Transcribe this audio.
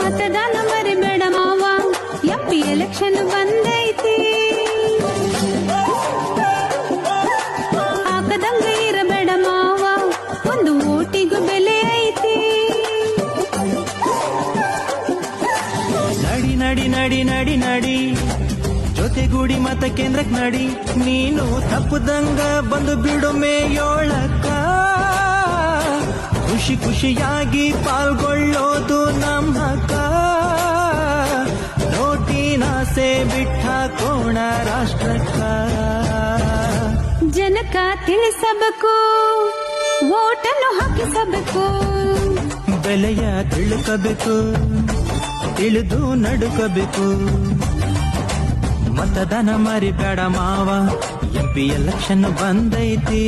ಮತದಾನ ಮರಿಬೇಡ ಮಾವ, ಎಂಪಿ ಎಲೆಕ್ಷನ್ ಬಂದೈತಿ. ಹಾಕದಂಗ ಇರಬೇಡ ಮಾವ, ಒಂದು ಓಟಿಗೂ ಬೆಲೆ ಐತಿ. ನಡಿ ನಡಿ ನಡಿ ನಡಿ ನಡಿ ಜೊತೆಗೂಡಿ ಮತ ಕೇಂದ್ರಕ್ ನಡಿ, ನೀನು ತಪ್ಪದಂಗ ಬಂದು ಬಿಡು ಮೇಯೋಳಕ್ಕ. ಖುಷಿ ಖುಷಿಯಾಗಿ ಪಾಲ್ಗೊಳ್ಳೋದು ನಮ್ಮ ಹಕ್ಕ. ನೋಟಿನಾಸೆ ಬಿಟ್ಟಾಕೋಣ ರಾಷ್ಟ್ರಕ್ಕ. ಜನಕ ತಿಳಿಸಬೇಕು, ಓಟನ್ನು ಹಾಕಿಸಬೇಕು. ಬೆಲೆಯ ತಿಳ್ಕಬೇಕು, ತಿಳಿದು ನಡುಕಬೇಕು. ಮತದಾನ ಮರಿಬೇಡ ಮಾವ, ಎಂಪಿ ಎಲೆಕ್ಷನ್ ಬಂದೈತಿ.